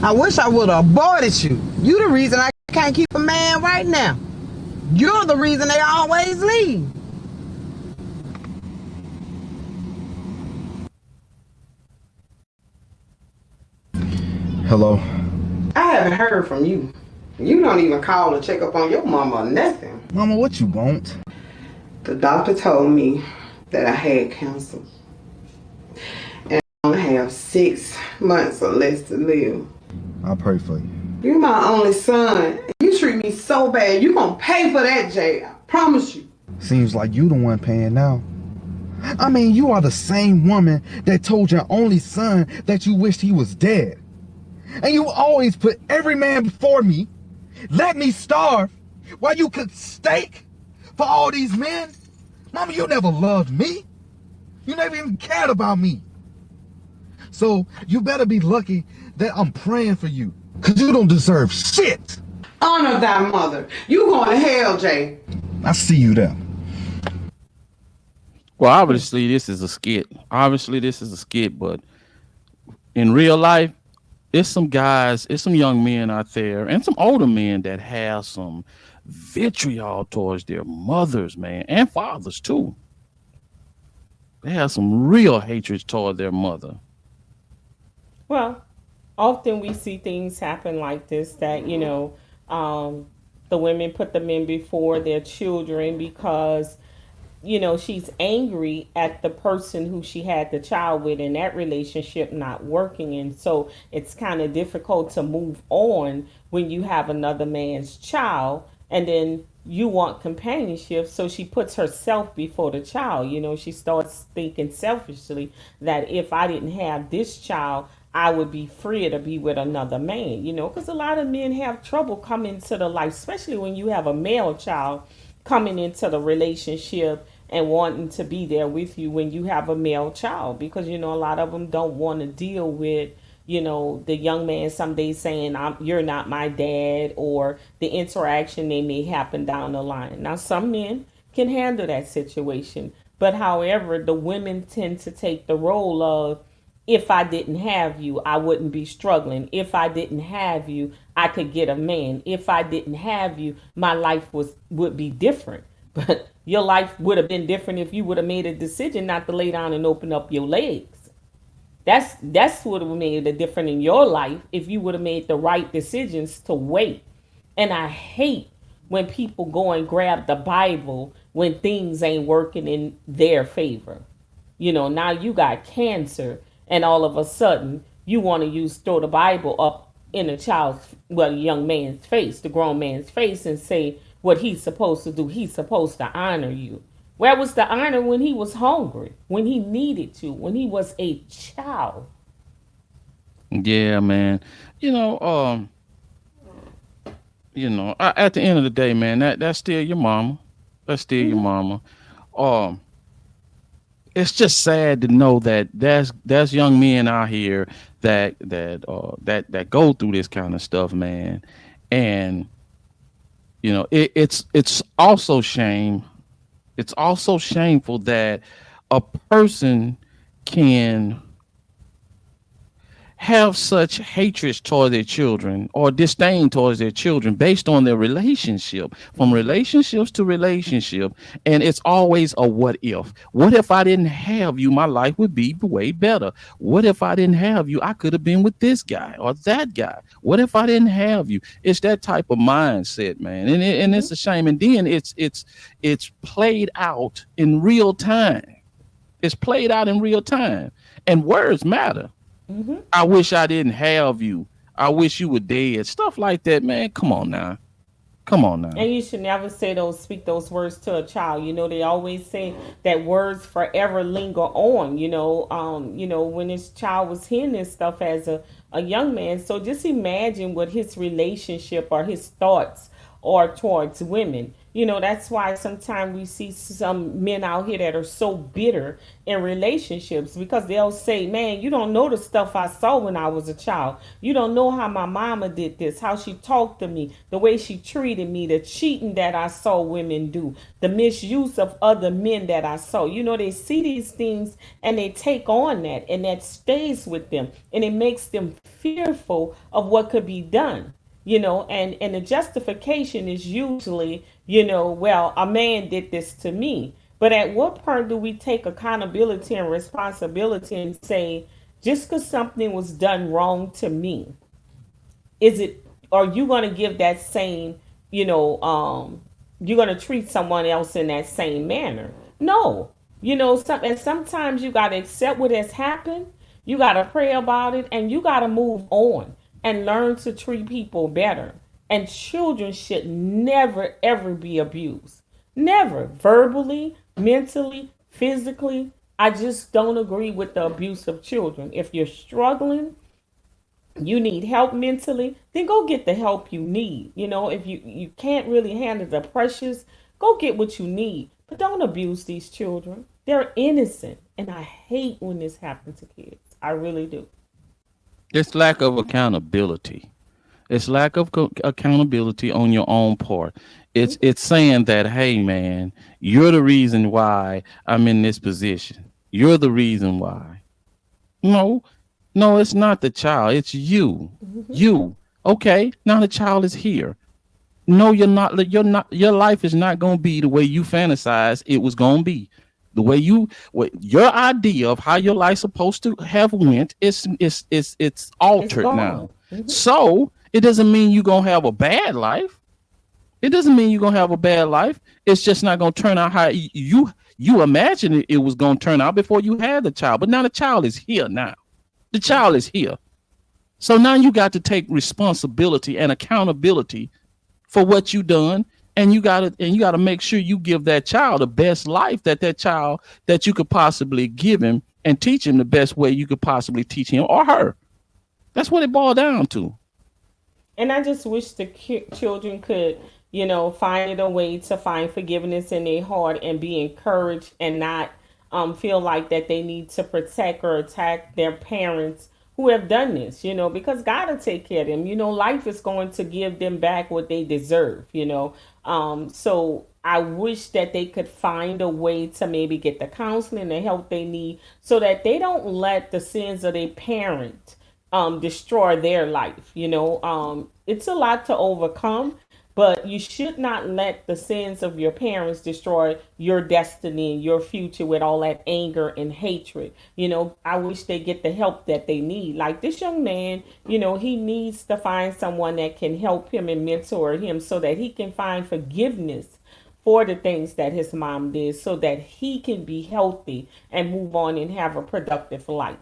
I wish I would have aborted you. You the reason I can't keep a man right now. You're the reason they always leave. Hello? I haven't heard from you. You don't even call and check up on your mama or nothing. Mama, what you want? The doctor told me that I had cancer. And I only have 6 months or less to live. I'll pray for you. You're my only son. You treat me so bad. You gonna pay for that, Jay. I promise you. Seems like you the one paying now. I mean, you are the same woman that told your only son that you wished he was dead. And you always put every man before me, let me starve, while you could stake for all these men. Mama, you never loved me. You never even cared about me. So you better be lucky that I'm praying for you, because you don't deserve shit. Honor thy mother. You going to hell, Jay. I see you there. Well, obviously this is a skit. But in real life, it's some guys, it's some young men out there and some older men that have some vitriol towards their mothers, man, and fathers too. They have some real hatred toward their mother. Well, often we see things happen like this that, the women put the men before their children because, she's angry at the person who she had the child with and that relationship not working. And so it's kind of difficult to move on when you have another man's child and then you want companionship. So she puts herself before the child. She starts thinking selfishly that if I didn't have this child, I would be free to be with another man, because a lot of men have trouble coming to the life, especially when you have a male child coming into the relationship and wanting to be there with you when you have a male child, because, a lot of them don't want to deal with, the young man someday saying, you're not my dad, or the interaction they may happen down the line. Now, some men can handle that situation, but however, the women tend to take the role of, if I didn't have you, I wouldn't be struggling. If I didn't have you, I could get a man. If I didn't have you, my life would be different. But your life would have been different if you would have made a decision not to lay down and open up your legs. That's what would have made a difference in your life if you would have made the right decisions to wait. And I hate when people go and grab the Bible when things ain't working in their favor. Now you got cancer and all of a sudden you want to throw the Bible up in a young man's face, the grown man's face, and say what he's supposed to do. He's supposed to honor you. Where was the honor when he was hungry, when he needed to, when he was a child? Yeah, man. You know, at the end of the day, man, that's still your mama. That's still your mama. Um, it's just sad to know that there's young men out here that go through this kind of stuff, man. And it's also shame. It's also shameful that a person can have such hatred towards their children or disdain towards their children based on their relationship, from relationships to relationship. And it's always a what if I didn't have you, my life would be way better. What if I didn't have you, I could have been with this guy or that guy. What if I didn't have you? It's that type of mindset, man. And it's a shame. And then it's played out in real time. It's played out in real time, and words matter. I wish I didn't have you. I wish you were dead. Stuff like that, man. Come on now. Come on now. And you should never speak those words to a child. They always say that words forever linger on, when this child was hearing this stuff as a young man. So just imagine what his relationship or his thoughts or towards women. That's why sometimes we see some men out here that are so bitter in relationships because they'll say, man, you don't know the stuff I saw when I was a child. You don't know how my mama did this, how she talked to me, the way she treated me, the cheating that I saw women do, the misuse of other men that I saw. They see these things and they take on that, and that stays with them, and it makes them fearful of what could be done. And the justification is usually, well, a man did this to me. But at what point do we take accountability and responsibility and say, just because something was done wrong to me, is it, are you going to give that same, you know you're going to treat someone else in that same manner? No. And sometimes you got to accept what has happened, you got to pray about it, and you got to move on and learn to treat people better. And children should never ever be abused, never, verbally, mentally, physically. I just don't agree with the abuse of children. If you're struggling, you need help mentally, then go get the help you need. If you can't really handle the pressures, go get what you need. But don't abuse these children. They're innocent. And I hate when this happens to kids. I really do. It's lack of accountability. It's lack of accountability on your own part. It's saying that, hey man, you're the reason why I'm in this position. You're the reason why. No, no, it's not the child. It's you. Mm-hmm. You. Okay, now the child is here. No, you're not. You're not. Your life is not going to be the way you fantasize it was going to be. The way what your idea of how your life's supposed to have went it's It's altered gone. now. Mm-hmm. So it doesn't mean you're gonna have a bad life. It doesn't mean you're gonna have a bad life. It's just not gonna turn out how you imagined it was gonna turn out before you had the child. But now the child is here now. The child is here. So now you got to take responsibility and accountability for what you done, and you gotta make sure you give that child the best life that child that you could possibly give him, and teach him the best way you could possibly teach him or her. That's what it boiled down to. And I just wish the children could, find a way to find forgiveness in their heart and be encouraged and not feel like that they need to protect or attack their parents who have done this, because God will take care of them. Life is going to give them back what they deserve. So I wish that they could find a way to maybe get the counseling, the help they need, so that they don't let the sins of their parent destroy their life. It's a lot to overcome, but you should not let the sins of your parents destroy your destiny and your future with all that anger and hatred. I wish they get the help that they need. Like this young man, he needs to find someone that can help him and mentor him so that he can find forgiveness for the things that his mom did, so that he can be healthy and move on and have a productive life,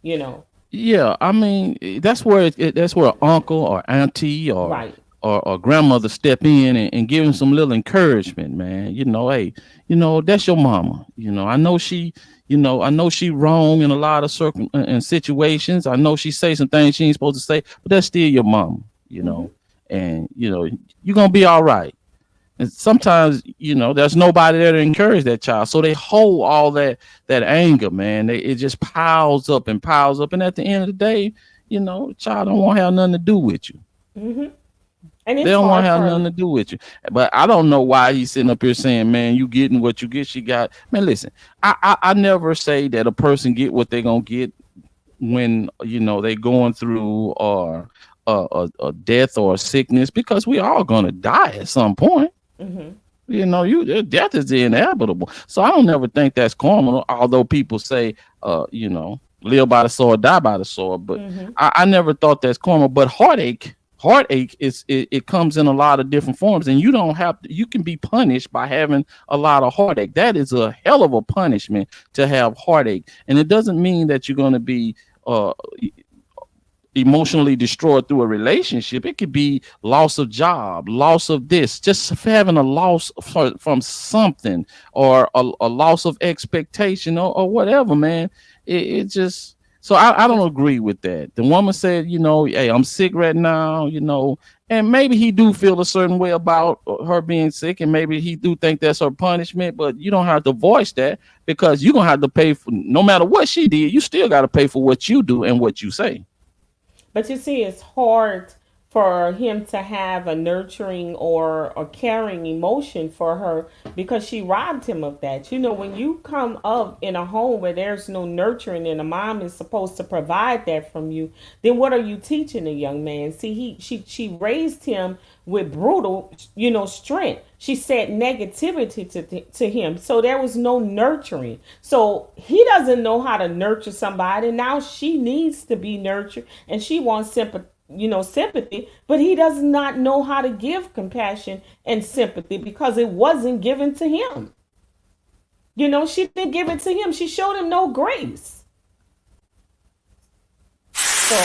you know. Yeah, I mean, that's where that's where uncle or auntie Right. or grandmother step in and give him some little encouragement, man. Hey, that's your mama. I know she wrong in a lot of in situations. I know she say some things she ain't supposed to say, but that's still your mama. Mm-hmm. And you're gonna be all right. And sometimes, there's nobody there to encourage that child. So they hold all that anger, man. It just piles up and piles up. And at the end of the day, the child don't want to have nothing to do with you. Mm-hmm. And They it's don't want hard to have for nothing to do with you. But I don't know why he's sitting up here saying, man, you getting what you get. She got, man, listen, I never say that a person get what they're going to get when, they going through or a death or a sickness, because we all going to die at some point. mm-hmm. Death is inevitable. So I don't ever think that's karma. Although people say, live by the sword, die by the sword. But Mm-hmm. I never thought that's karma. But heartache it comes in a lot of different forms, and you can be punished by having a lot of heartache. That is a hell of a punishment to have heartache, and it doesn't mean that you're going to be emotionally destroyed through a relationship. It could be loss of job, loss of this, just having a loss from something, or a loss of expectation, or whatever, man. It just, so I don't agree with that. The woman said, hey, I'm sick right now, And maybe he do feel a certain way about her being sick, and maybe he do think that's her punishment, but you don't have to voice that, because you're gonna have to pay for, no matter what she did, you still got to pay for what you do and what you say. But you see, it's hard for him to have a nurturing or a caring emotion for her because she robbed him of that. You know, when you come up in a home where there's no nurturing and a mom is supposed to provide that from you, then what are you teaching a young man? See, she raised him with brutal, strength. She said negativity to him. So there was no nurturing. So he doesn't know how to nurture somebody. Now she needs to be nurtured and she wants sympathy, but he does not know how to give compassion and sympathy because it wasn't given to him. She didn't give it to him. She showed him no grace. So